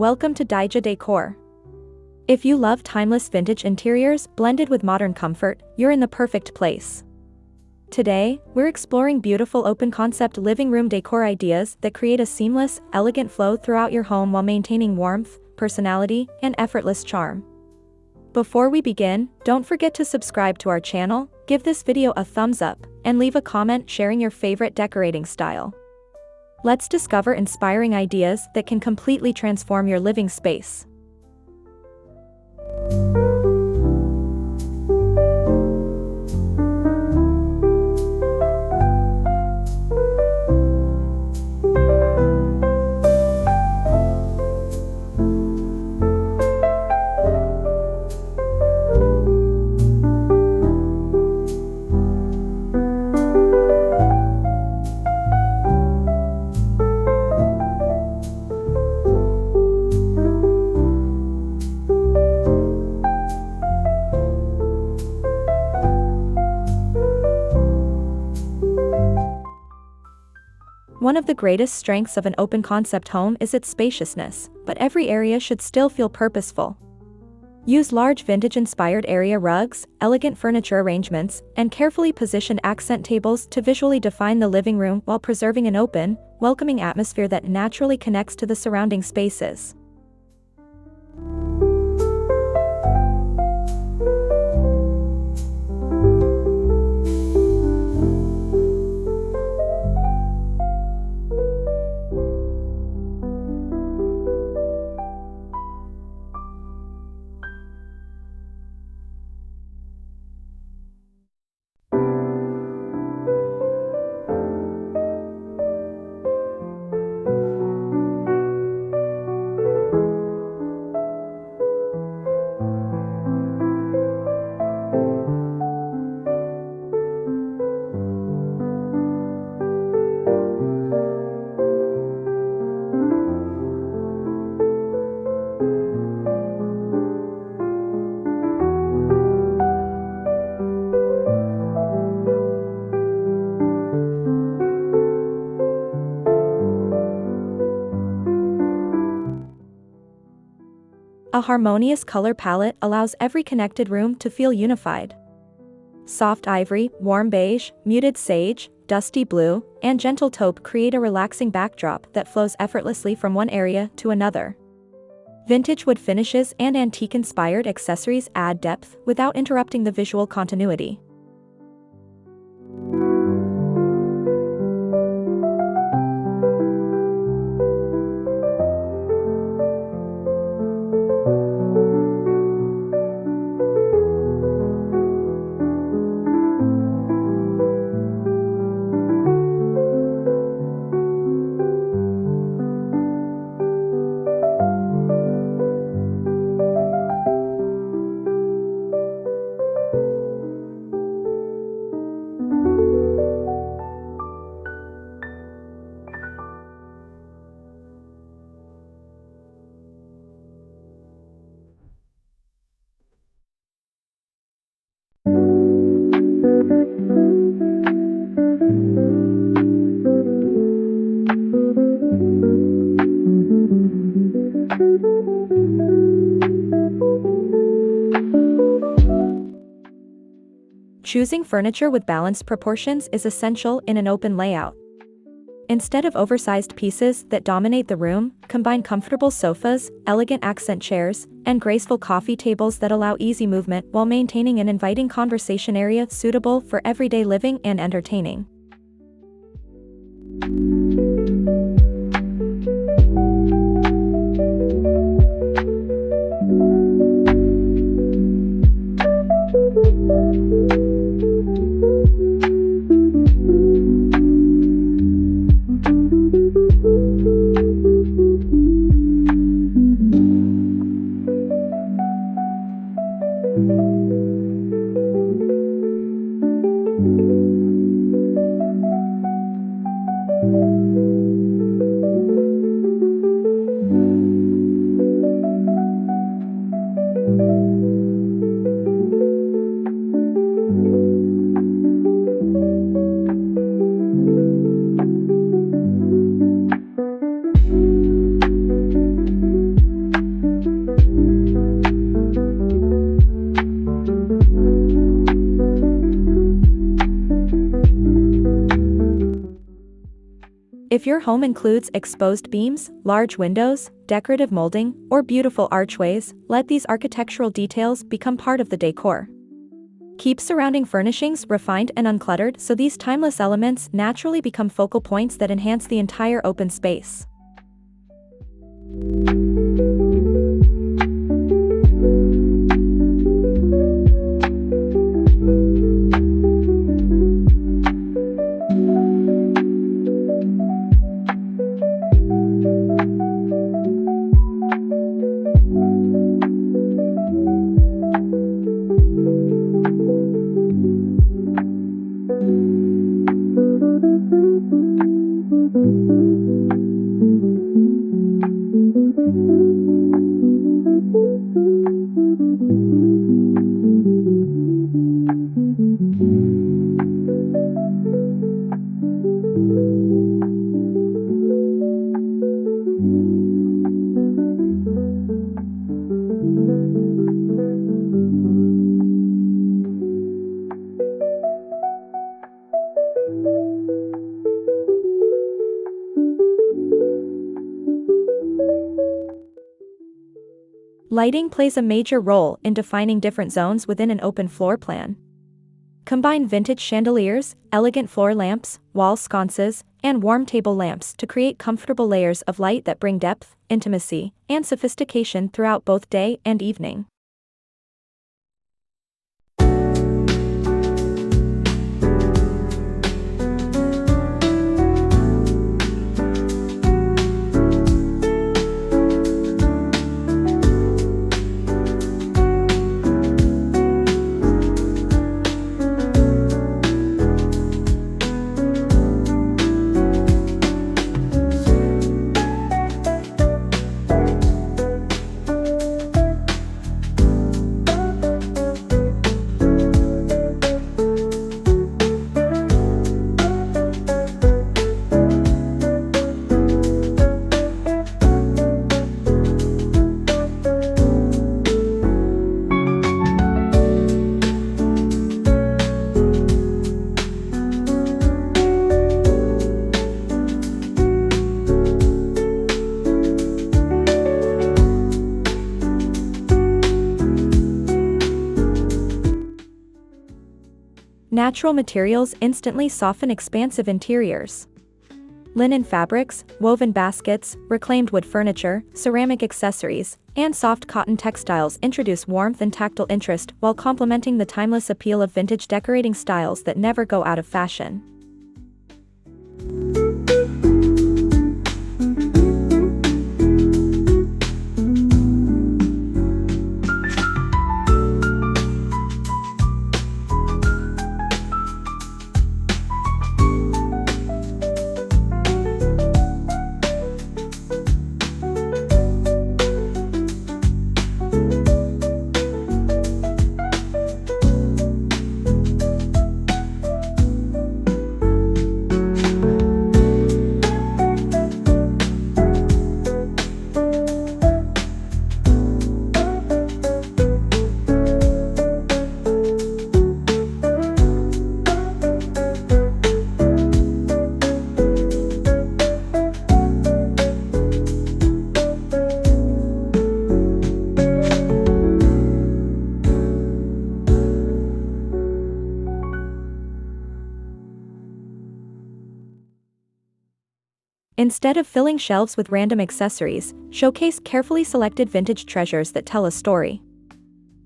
Welcome to Dijah Decor. If you love timeless vintage interiors blended with modern comfort, you're in the perfect place. Today, we're exploring beautiful open-concept living room decor ideas that create a seamless, elegant flow throughout your home while maintaining warmth, personality, and effortless charm. Before we begin, don't forget to subscribe to our channel, give this video a thumbs up, and leave a comment sharing your favorite decorating style. Let's discover inspiring ideas that can completely transform your living space. One of the greatest strengths of an open-concept home is its spaciousness, but every area should still feel purposeful. Use large vintage-inspired area rugs, elegant furniture arrangements, and carefully positioned accent tables to visually define the living room while preserving an open, welcoming atmosphere that naturally connects to the surrounding spaces. A harmonious color palette allows every connected room to feel unified. Soft ivory, warm beige, muted sage, dusty blue, and gentle taupe create a relaxing backdrop that flows effortlessly from one area to another. Vintage wood finishes and antique-inspired accessories add depth without interrupting the visual continuity. Choosing furniture with balanced proportions is essential in an open layout. Instead of oversized pieces that dominate the room, combine comfortable sofas, elegant accent chairs, and graceful coffee tables that allow easy movement while maintaining an inviting conversation area suitable for everyday living and entertaining. If your home includes exposed beams, large windows, decorative molding, or beautiful archways, let these architectural details become part of the decor. Keep surrounding furnishings refined and uncluttered so these timeless elements naturally become focal points that enhance the entire open space. Lighting plays a major role in defining different zones within an open floor plan. Combine vintage chandeliers, elegant floor lamps, wall sconces, and warm table lamps to create comfortable layers of light that bring depth, intimacy, and sophistication throughout both day and evening. Natural materials instantly soften expansive interiors. Linen fabrics, woven baskets, reclaimed wood furniture, ceramic accessories, and soft cotton textiles introduce warmth and tactile interest while complementing the timeless appeal of vintage decorating styles that never go out of fashion. Instead of filling shelves with random accessories, showcase carefully selected vintage treasures that tell a story.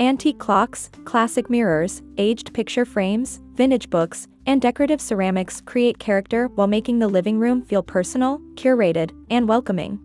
Antique clocks, classic mirrors, aged picture frames, vintage books, and decorative ceramics create character while making the living room feel personal, curated, and welcoming.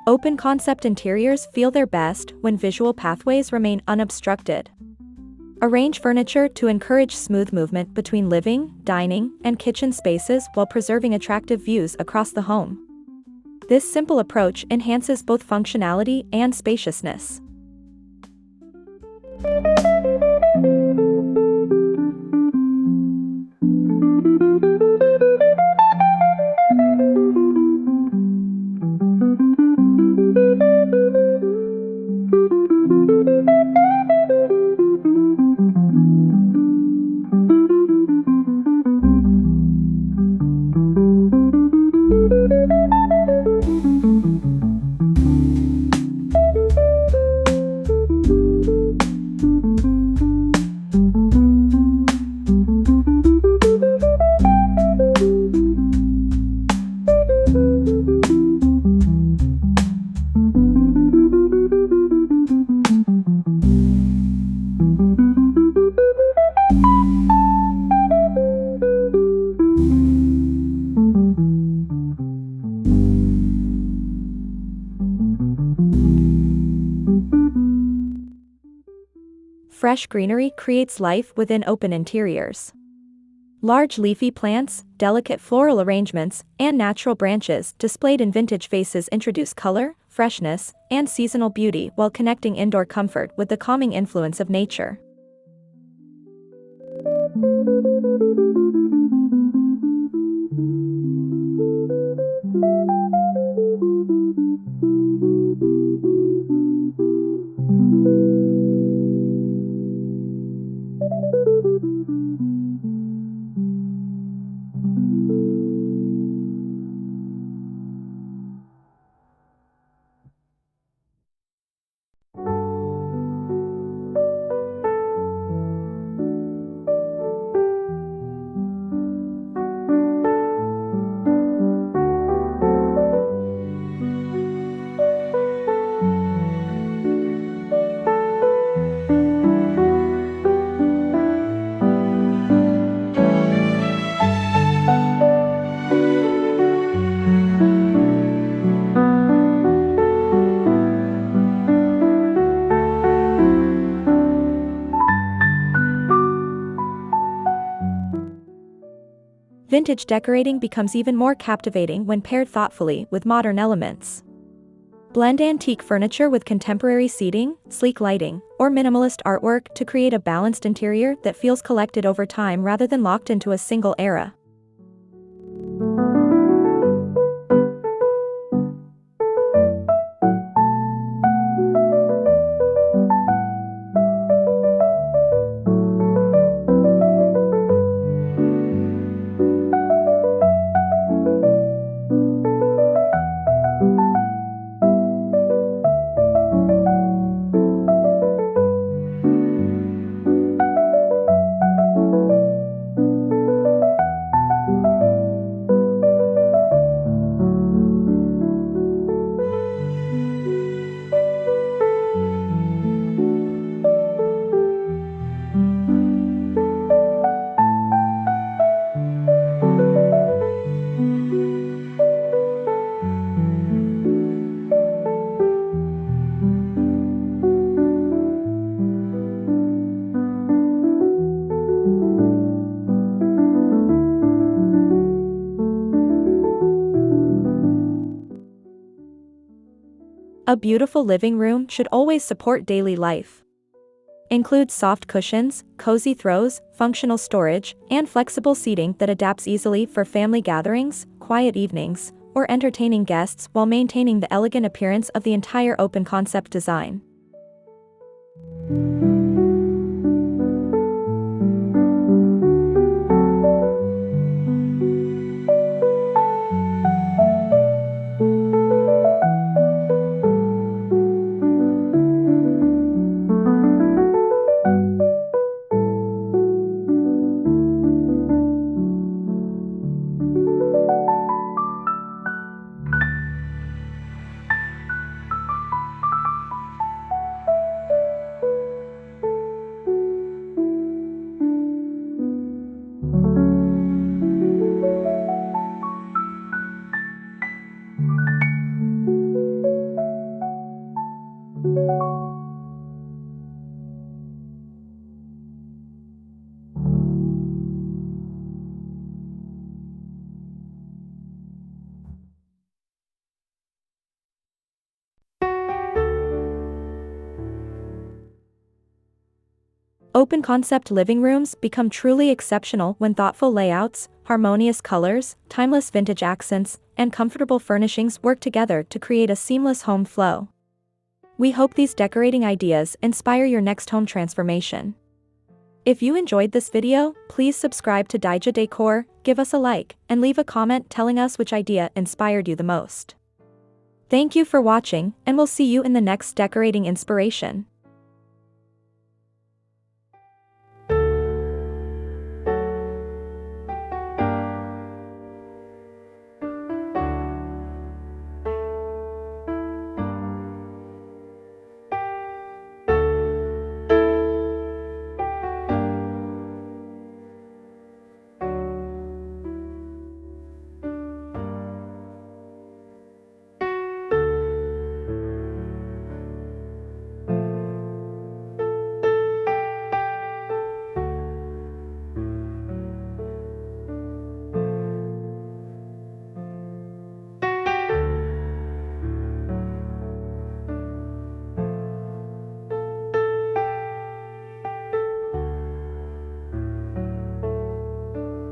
Open-concept interiors feel their best when visual pathways remain unobstructed. Arrange furniture to encourage smooth movement between living, dining, and kitchen spaces while preserving attractive views across the home. This simple approach enhances both functionality and spaciousness. Fresh greenery creates life within open interiors. Large leafy plants, delicate floral arrangements, and natural branches displayed in vintage vases introduce color, freshness, and seasonal beauty while connecting indoor comfort with the calming influence of nature. Vintage decorating becomes even more captivating when paired thoughtfully with modern elements. Blend antique furniture with contemporary seating, sleek lighting, or minimalist artwork to create a balanced interior that feels collected over time rather than locked into a single era. A beautiful living room should always support daily life. Include soft cushions, cozy throws, functional storage, and flexible seating that adapts easily for family gatherings, quiet evenings, or entertaining guests while maintaining the elegant appearance of the entire open-concept design. Open concept living rooms become truly exceptional when thoughtful layouts, harmonious colors, timeless vintage accents, and comfortable furnishings work together to create a seamless home flow. We hope these decorating ideas inspire your next home transformation. If you enjoyed this video, please subscribe to Dijah Decor, give us a like, and leave a comment telling us which idea inspired you the most. Thank you for watching, and we'll see you in the next decorating inspiration.